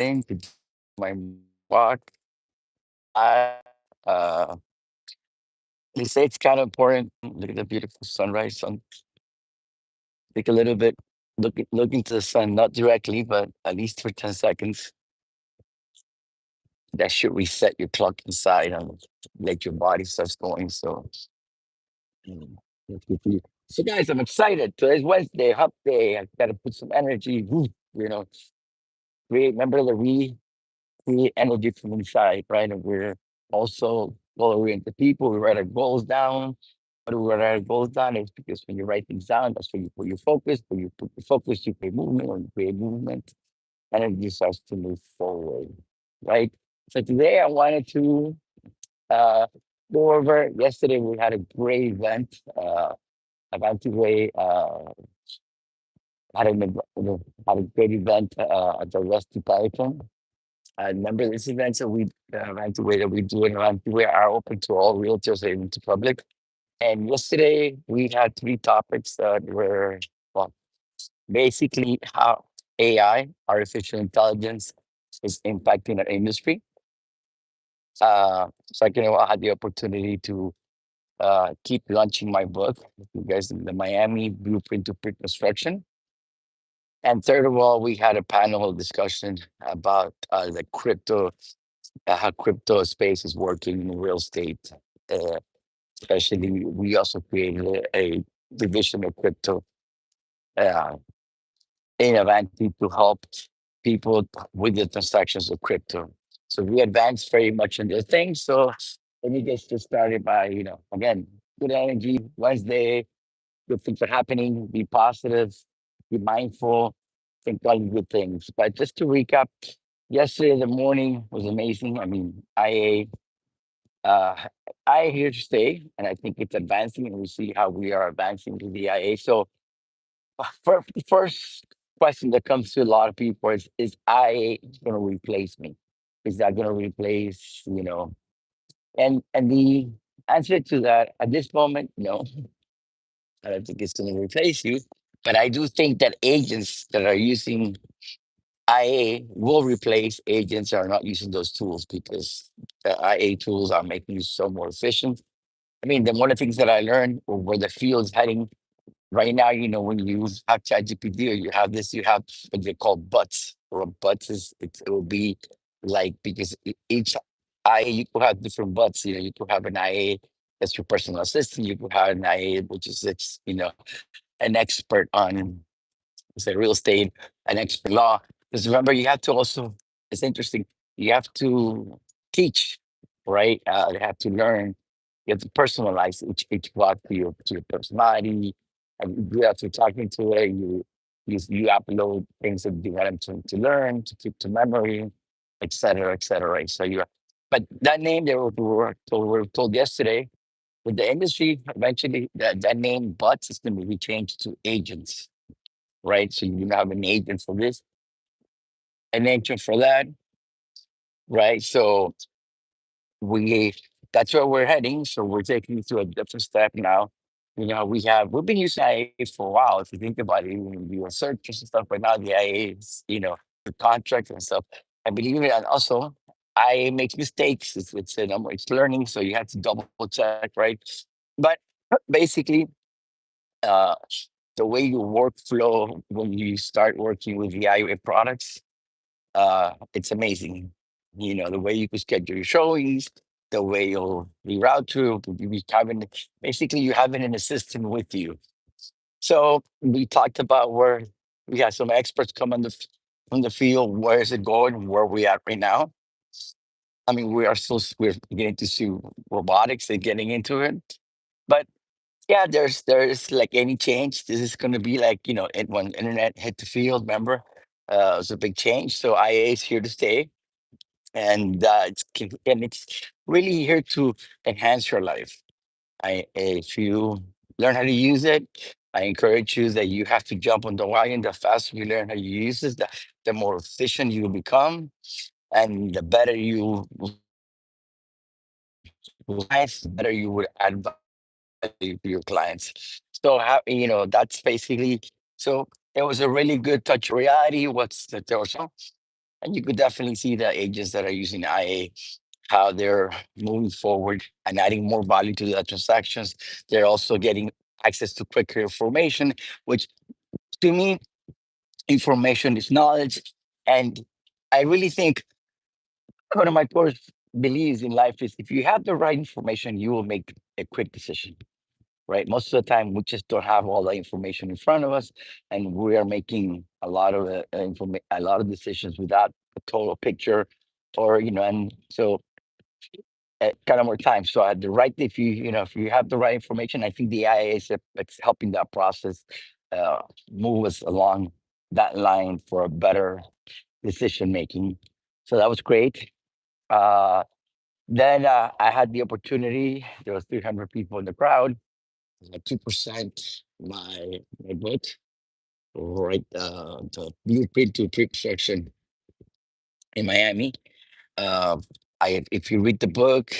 morning to my walk. I they say it's kind of important. Look at the beautiful sunrise. Take a little bit. Look into the sun, not directly, but at least for 10 seconds. That should reset your clock inside and let your body starts going. Mm, that's good for you. So, guys, I'm excited. Today's Wednesday, hump day. I got to put some energy. You know, remember the create energy from inside, right? And we're also goal oriented people. We write our goals down. But we write our goals down is because when you write things down, that's where you put your focus. When you put your focus, you create movement. When you create movement, energy starts to move forward, right? So today I wanted to uh, go over. Yesterday we had a great event. Way had, had a great event at the Rusty Python. I remember this event that we Way that we do in Way are open to all realtors and even to public. And yesterday we had three topics that were well, basically how AI, artificial intelligence, is impacting our industry. Second of all, I had the opportunity to keep launching my book, you guys, the Miami Blueprint to Pre-Construction. And third of all, we had a panel discussion about the how crypto space is working in real estate. Uh, Especially, we also created a division of crypto uh, in Avanti to help people with the transactions of crypto. So we advanced very much in this thing. So let me get started by, again, good energy, Wednesday, good things are happening, be positive, be mindful, think all good things. But just to recap, yesterday the morning was amazing. I mean, uh, I here to stay, and I think it's advancing, and we see how we are advancing to the IA. So, the first question that comes to a lot of people is IA going to replace me? Is that going to replace, And the answer to that at this moment, no, I don't think it's going to replace you. But I do think that agents that are using IA will replace agents that are not using those tools because the IA tools are making you so more efficient. I mean, one of the things that I learned or where the field is heading right now, when you have ChatGPT or you have this, you have what they call bots. Or bots it will be like because each IA you could have different bots. You could have an IA that's your personal assistant. You could have an IA which is an expert on say real estate, an expert law. Because remember, you have to also. It's interesting. You have to teach, right? You have to learn. You have to personalize each block to your personality, and you have to talking to it. You upload things that you want them to learn, to keep to memory, et cetera, et cetera. Right? So you. But that name we were told yesterday with the industry eventually that name bots is going to be changed to agents, right? So you have an agent for this, an agent for that, right? So we that's where we're heading. So we're taking it to a different step now. We've been using IA for a while. If you think about it, when we were searches and stuff, but now the IA is, the contracts and stuff. I believe it, and also IA makes mistakes. It's learning, so you have to double check, right? But basically, uh, the way you workflow when you start working with the IA products, it's amazing. The way you can schedule your showings, the way you'll reroute to, you be having basically you having an assistant with you. So we talked about where we had some experts come from the field. Where is it going? Where we at right now? I mean, we're beginning to see robotics and getting into it, but yeah, there's like any change. This is going to be like when internet hit the field. Remember, it was a big change. So IA is here to stay, and it's really here to enhance your life. If you learn how to use it, I encourage you that you have to jump on the wagon. The faster you learn how to use it, the more efficient you will become, and the better you life, the better you would add value to your clients. So, that's basically so. It was a really good touch of reality. What's the there was And you could definitely see the agents that are using IA, how they're moving forward and adding more value to the transactions. They're also getting access to quicker information, which to me, information is knowledge. And I really think one of my core beliefs in life is if you have the right information, you will make a quick decision. Right. Most of the time, we just don't have all the information in front of us, and we are making a lot of a lot of decisions without a total picture, or and so kind of more time. So at the right, if if you have the right information, I think the IA is it's helping that process uh, move us along that line for a better decision making. So that was great. Uh, then I had the opportunity. There was 300 people in the crowd. Like 2% my vote, right? The blueprint to trip section in Miami. Uh, I if you read the book,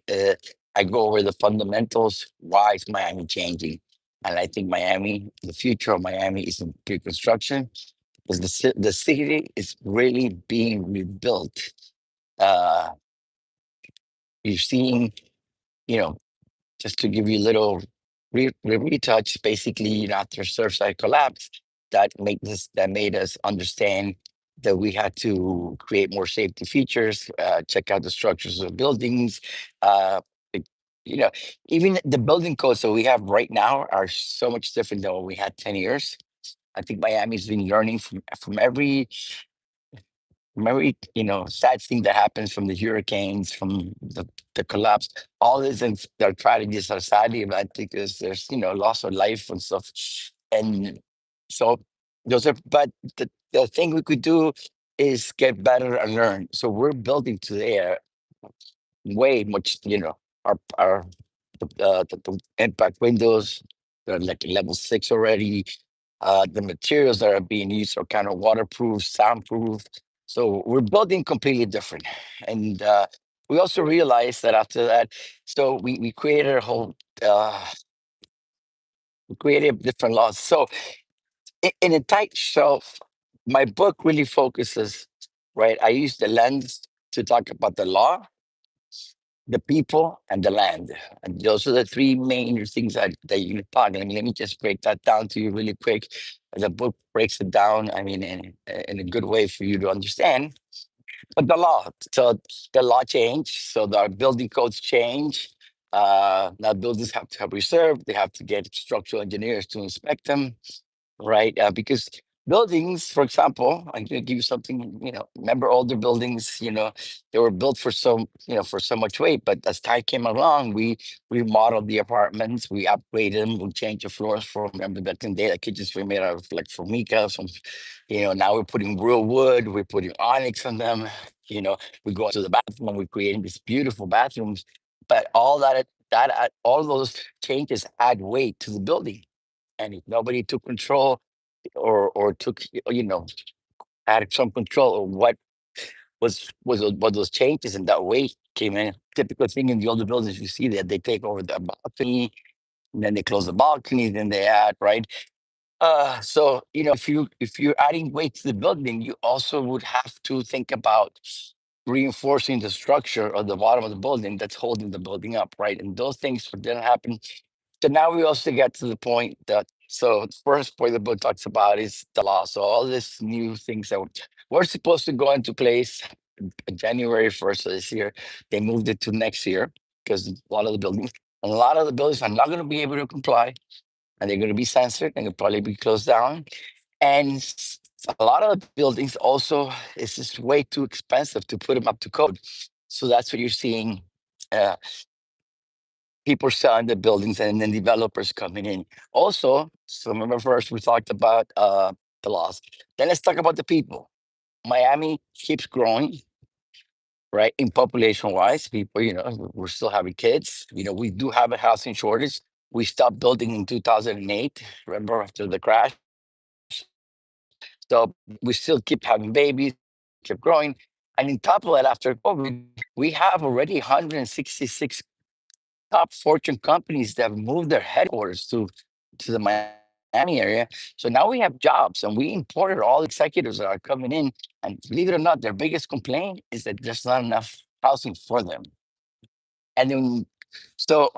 uh, I go over the fundamentals. Why is Miami changing? And I think Miami, the future of Miami, is in pre-construction because the city is really being rebuilt. Uh, you're seeing, you know, just to give you a little retouch, basically, after Surfside collapsed, that made us understand that we had to create more safety features, check out the structures of buildings. Uh, it- you know, even the building codes that we have right now are so much different than what we had 10 years. I think Miami's been learning from every sad thing that happens from the hurricanes, from the collapse. All these things, their tragedies are sadly bad because there's loss of life and stuff. And so those are, but the thing we could do is get better and learn. So we're building today way much, our the impact windows, they're like level 6 already. The materials that are being used are kind of waterproof, soundproof. So we're building completely different. And we also realized that after that, so we created a whole, we created different laws. So in a tight shelf, my book really focuses, right? I use the lens to talk about the law, the people, and the land. And those are the three main things that you talk. I mean, let me just break that down to you really quick. The book breaks it down, I mean, in a good way for you to understand. But the law, so the law changed, so the building codes change. Now buildings have to have reserve, they have to get structural engineers to inspect them, right? Because buildings, for example, I'm going to give you something. Remember older buildings? They were built for for so much weight. But as time came along, we remodeled the apartments, we upgraded them, we changed the floors. For remember back in the day, the kitchens were made out of like formica. Some, now we're putting real wood, we're putting onyx on them. We go into the bathroom and we're creating these beautiful bathrooms. But all those changes add weight to the building, and if nobody took control or took had some control of what those changes and that weight came in. Typical thing in the older buildings, you see that they take over the balcony, and then they close the balcony, then they add, right. So if you're adding weight to the building, you also would have to think about reinforcing the structure of the bottom of the building that's holding the building up, right? And those things didn't happen. So now we also get to the point that, so the first point the book talks about is the law. So all these new things that were supposed to go into place January 1st of this year, they moved it to next year because a lot of the buildings are not going to be able to comply, and they're going to be censored and they'll probably be closed down. And a lot of the buildings also, it's just way too expensive to put them up to code. So that's what you're seeing. Uh, People selling the buildings and then developers coming in. Also, so remember first we talked about the laws. Then let's talk about the people. Miami keeps growing, right? In population wise, people, we're still having kids. We do have a housing shortage. We stopped building in 2008, remember, after the crash. So we still keep having babies, kept growing. And on top of that, after COVID, we have already 166 top Fortune companies that have moved their headquarters to the Miami area. Miami area. So now we have jobs and we imported all executives that are coming in. And believe it or not, their biggest complaint is that there's not enough housing for them. And then, so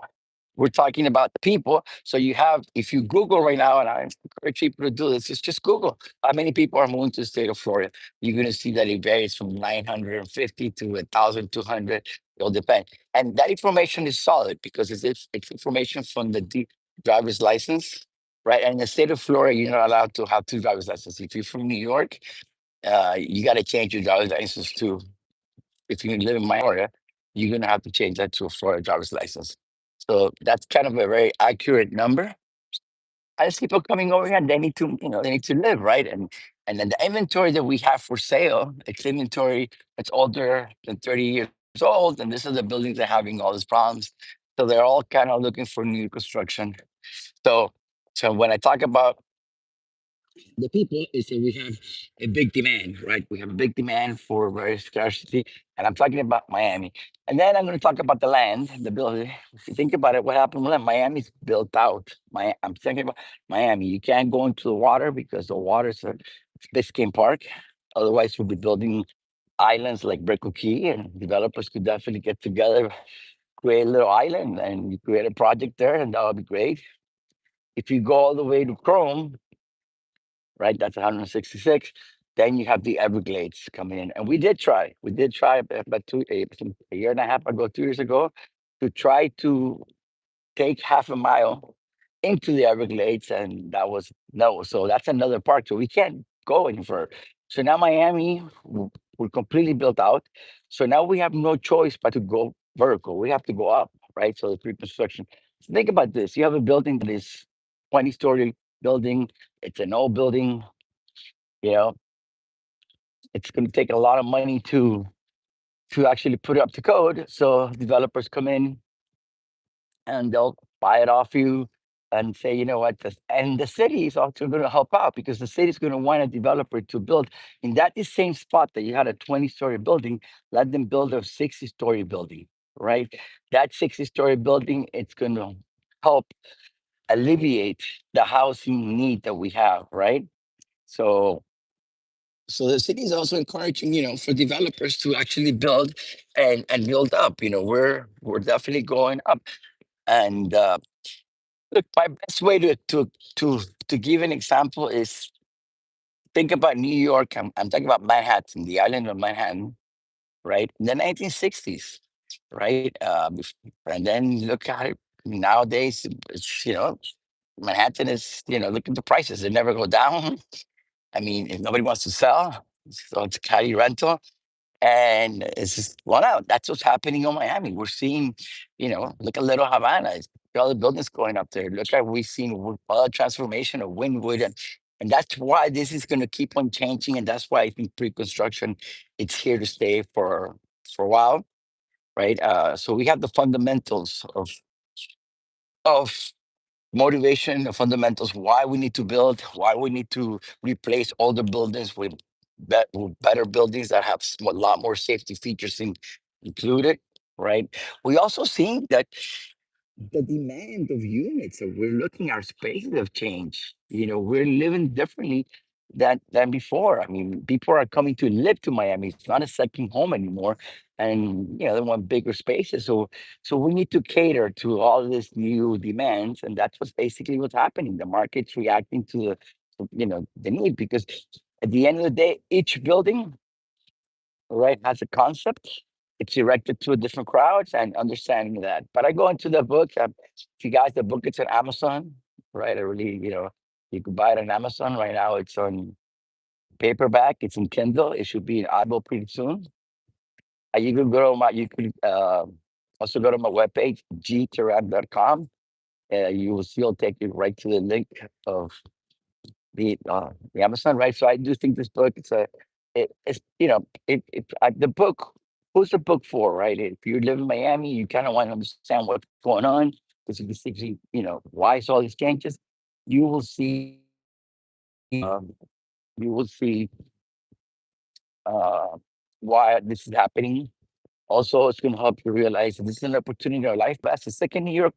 we're talking about the people. So you have, if you Google right now, and I encourage people to do this, is just Google how many people are moving to the state of Florida. You're going to see that it varies from 950 to 1,200. It'll depend. And that information is solid because it's information from the driver's license, right? And in the state of Florida, you're not allowed to have two driver's licenses. If you're from New York, you got to change your driver's license to, if you live in Miami, Florida, you're going to have to change that to a Florida driver's license. So that's kind of a very accurate number. As people coming over here, they need to, they need to live, right? And then the inventory that we have for sale, it's inventory that's older than 30 years old, and this is the buildings that are having all these problems. So they're all kind of looking for new construction. So, so when I talk about the people is that we have a big demand, right? We have a big demand for very scarcity, and I'm talking about Miami. And then I'm going to talk about the land, the building. If you think about it, what happened with land? Miami's built out. I'm thinking about Miami. You can't go into the water because the water's a Biscayne Park. Otherwise, we'll be building islands like Brickell Key, and developers could definitely get together, create a little island, and you create a project there, and that would be great. If you go all the way to Chrome, right? That's 166. Then you have the Everglades coming in, and we did try. We did try about a year and a half ago, 2 years ago, to try to take half a mile into the Everglades, and that was no. So that's another park. So we can't go any further. So now Miami, we're completely built out. So now we have no choice but to go vertical. We have to go up, right? So the pre-construction. So think about this: you have a building that is 20-story building. It's an old building. You know, it's going to take a lot of money to actually put it up to code. So developers come in and they'll buy it off you and say, you know what, and the city is also going to help out because the city is going to want a developer to build in that the same spot that you had a 20-story building, let them build a 60-story building, right? That 60-story building, it's going to help alleviate the housing need that we have, right? So so the city is also encouraging, for developers to actually build and build up. We're definitely going up. And look, my best way to to give an example is think about New York. I'm talking about Manhattan, the island of Manhattan, right? In the 1960s, right? And then look at it nowadays. Manhattan is, look at the prices; they never go down. I mean, if nobody wants to sell, so it's carry rental. And it's just one out. That's what's happening in Miami. We're seeing, look at Little Havana. All the buildings going up there. Look at we've seen transformation of Wynwood, and that's why this is going to keep on changing, and that's why I think pre-construction it's here to stay for a while, right? So we have the fundamentals of motivation, the fundamentals, why we need to build, why we need to replace older buildings with, with better buildings that have a lot more safety features included, right? We also see that the demand of units that we're looking our spaces have changed. We're living differently than before. I mean, people are coming to live to Miami. It's not a second home anymore. And they want bigger spaces. So we need to cater to all this new demands. And that's basically what's happening. The market's reacting to the need because at the end of the day, each building, right, has a concept. It's erected to a different crowds and understanding that. But I go into the book. If you guys, the book it's on Amazon, right? I really, you could buy it on Amazon right now. It's on paperback. It's in Kindle. It should be in Audible pretty soon. You could go to my, you could also go to my webpage, gteran.com. You will see, it'll take you right to the link of the Amazon, right? So I do think this book it's the book. Who's the book for, right? If you live in Miami, you kind of want to understand what's going on because you can see, why is all these changes. You will see, um, you will see uh, why this is happening. Also, it's going to help you realize that this is an opportunity in our life. But as a second year,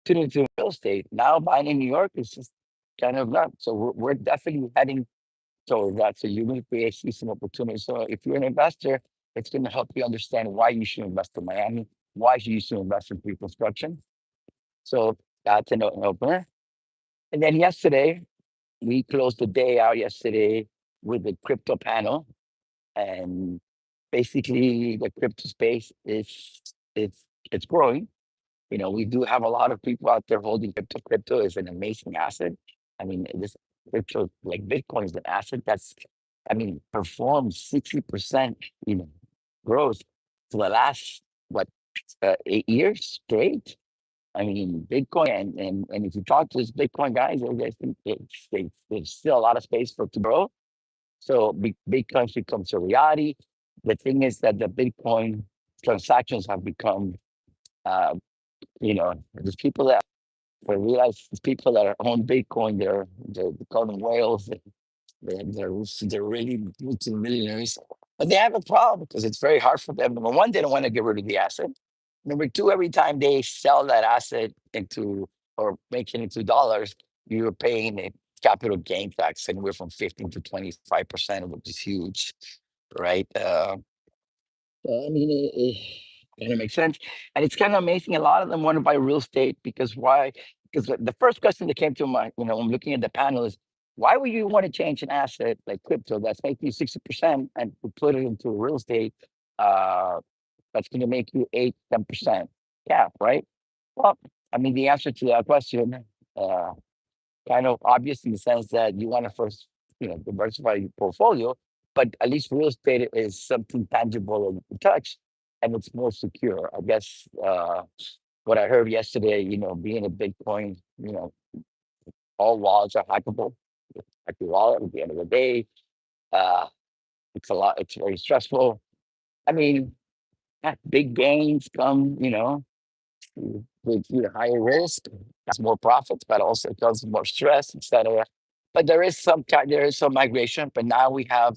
to opportunity in real estate. Now buying in New York is just kind of not. So we're definitely heading towards that. So you're going to create see some opportunities. So if you're an investor, it's going to help you understand why you should invest in Miami, why you should invest in pre-construction. So that's an opener. And then yesterday, we closed the day out yesterday with the crypto panel. And basically the crypto space is it's growing. We do have a lot of people out there holding crypto. Crypto is an amazing asset. I mean, this crypto, like Bitcoin, is an asset that's, I mean, performed 60%, growth for the last what 8 years straight. I mean, Bitcoin, and if you talk to these Bitcoin guys, they think there's still a lot of space for it to grow. So Bitcoin becomes a reality. The thing is that the Bitcoin transactions have become, uh, there's people that I realize these people that are own Bitcoin, they're call them whales. They're really multimillionaires, but they have a problem because it's very hard for them. Number one, they don't want to get rid of the asset. Number two, every time they sell that asset into or make it into dollars, you're paying a capital gain tax anywhere from 15 to 25%, which is huge, right? I mean, it kind of makes sense. And it's kind of amazing. A lot of them want to buy real estate because why? Because the first question that came to my, I'm looking at the panel is, why would you want to change an asset like crypto that's making you 60% and to put it into real estate uh, that's going to make you 8, 10% cap, right? Well, I mean, the answer to that question, uh, kind of obvious in the sense that you want to first, diversify your portfolio, but at least real estate is something tangible and you can touch, and it's more secure. I guess what I heard yesterday, being a Bitcoin, all wallets are hackable. Hack your wallet at the end of the day. Uh, it's a lot. It's very stressful. I mean, big gains come, with higher risk, has more profits, but also it causes more stress, etc. But there is some migration. But now we have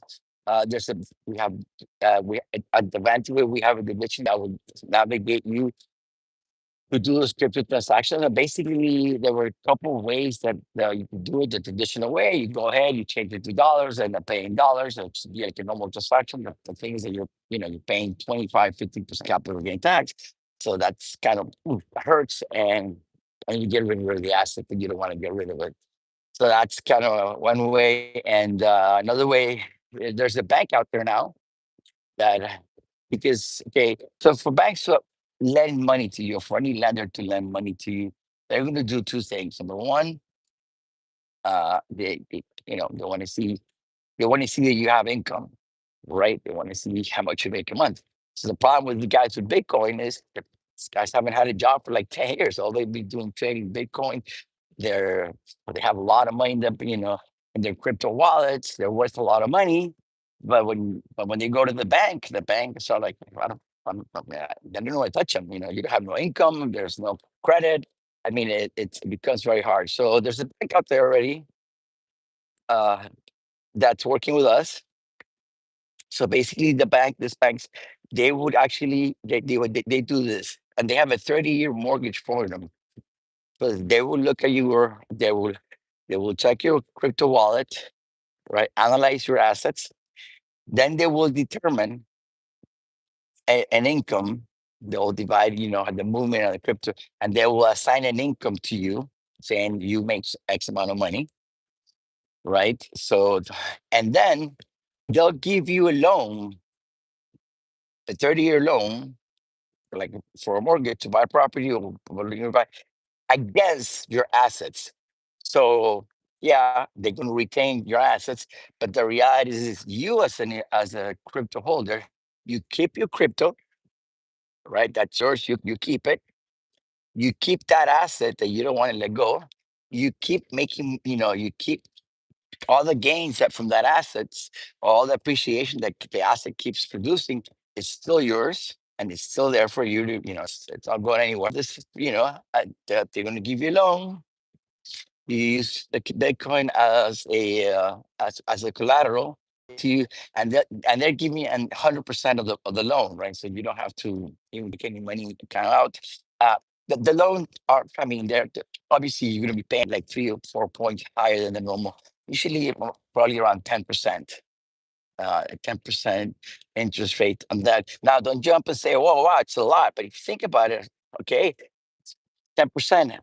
there's a we at the Vantage we have a division that will navigate you to do those crypto transactions. And basically, there were a couple of ways that you can do it the traditional way. You go ahead, you change it to dollars, and then pay in dollars. It's like a normal transaction. But the thing is that you're paying 25, 50% capital gain tax. So that's kind of hurts, and you get rid of the asset, but you don't want to get rid of it. So that's kind of one way, and another way. There's a bank out there now that because okay, so for banks to lend money to you, for any lender to lend money to you, they're going to do two things. Number one, they want to see that you have income, right? They want to see how much you make a month. So the problem with the guys with Bitcoin is that these guys haven't had a job for like 10 years. All they've been doing trading Bitcoin. They're they have a lot of money in them, in their crypto wallets. They're worth a lot of money. But when they go to the banks are like, they don't want to touch them. You have no income. There's no credit. I mean, it becomes very hard. So there's a bank out there already uh, that's working with us. So basically, these banks, they would actually they do this, and they have a 30-year mortgage for them. So they will look at you, or they will check your crypto wallet, right? Analyze your assets. Then they will determine an income. They'll divide, the movement of the crypto, and they will assign an income to you, saying you make X amount of money, right? So, and then they'll give you a loan, a 30-year loan, like for a mortgage to buy property or you buy against your assets. So yeah, they're going to retain your assets, but the reality is you as a crypto holder, you keep your crypto, right? That's yours. You keep it. You keep that asset that you don't want to let go. You keep making, you keep all the gains that from that assets, all the appreciation that the asset keeps producing is still yours, and it's still there for you to, it's not going anywhere. This, they're going to give you a loan. You use the Bitcoin as a collateral to you, and they're giving you 100% of the loan, right? So you don't have to even take any money to count out. The loan are, I mean, obviously you're going to be paying like 3 or 4 points higher than the normal. Usually, probably around 10%. 10% interest rate on that. Now, don't jump and say, "Whoa, wow, it's a lot." But if you think about it, okay, 10%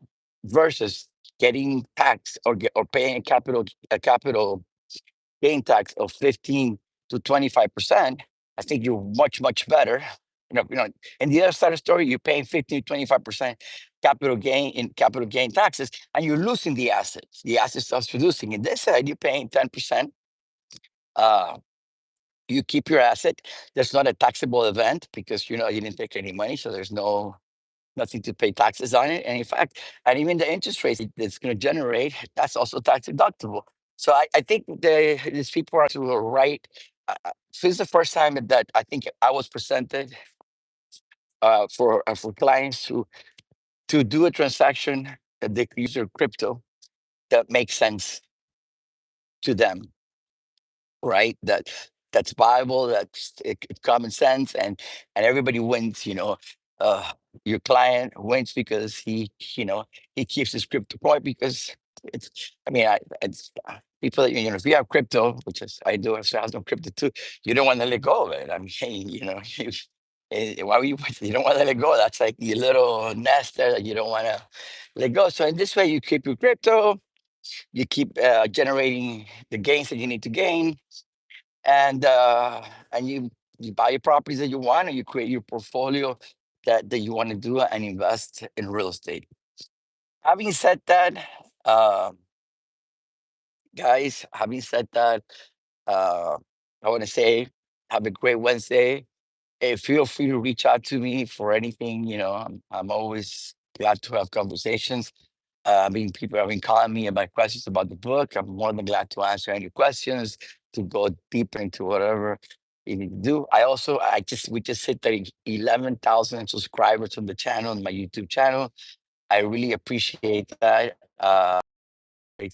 versus getting taxed or paying a capital gain tax of 15 to 25%, I think you're much better. In the other side of the story, you're paying 15 to 25% capital gain taxes, and you're losing the assets. The asset starts producing. In this side, you're paying 10%. Uh, you keep your asset. There's not a taxable event because you didn't take any money, so there's nothing to pay taxes on it. And in fact, and even the interest rate that's going to generate, that's also tax deductible. So I think these people are to the right. This is the first time that I think I was presented for clients to do a transaction that they could use their crypto that makes sense to them, right? That's viable, it's common sense, and everybody wins. Uh, your client wins because he keeps his crypto point because it's. I mean, it's people that if you have crypto, which is I do, so I have some crypto too. You don't want to let go of it. I mean, why would you don't want to let go? That's like your little nest there that you don't want to let go. So in this way, you keep your crypto, you keep generating the gains that you need to gain, and you buy your properties that you want, and you create your portfolio that you want to do and invest in real estate. Having said that, uh, guys, having said that, uh, I want to say have a great Wednesday. Hey, feel free to reach out to me for anything. I'm always glad to have conversations. I mean, people have been calling me about questions about the book. I'm more than glad to answer any questions, to go deeper into whatever you need to do. We just hit the 11,000 subscribers on the channel, on my YouTube channel. I really appreciate that.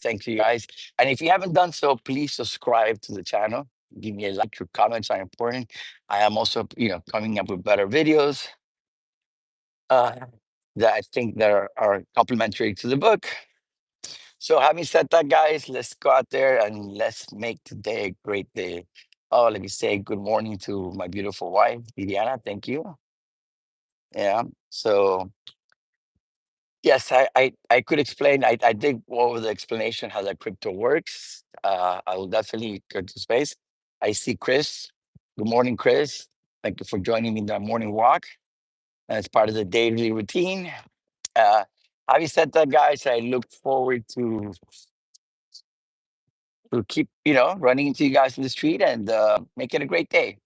Thank you guys. And if you haven't done so, please subscribe to the channel. Give me a like. Your comments are important. I am also, coming up with better videos uh, that I think that are complementary to the book. So having said that, guys, let's go out there and let's make today a great day. Oh, let me say good morning to my beautiful wife, Viviana. Thank you. Yeah. So yes, I could explain. I did go over the explanation how the crypto works. I will definitely go to space. I see Chris. Good morning, Chris. Thank you for joining me in that morning walk. As part of the daily routine. Uh, having said that, guys, I look forward to keep running into you guys in the street and make it a great day.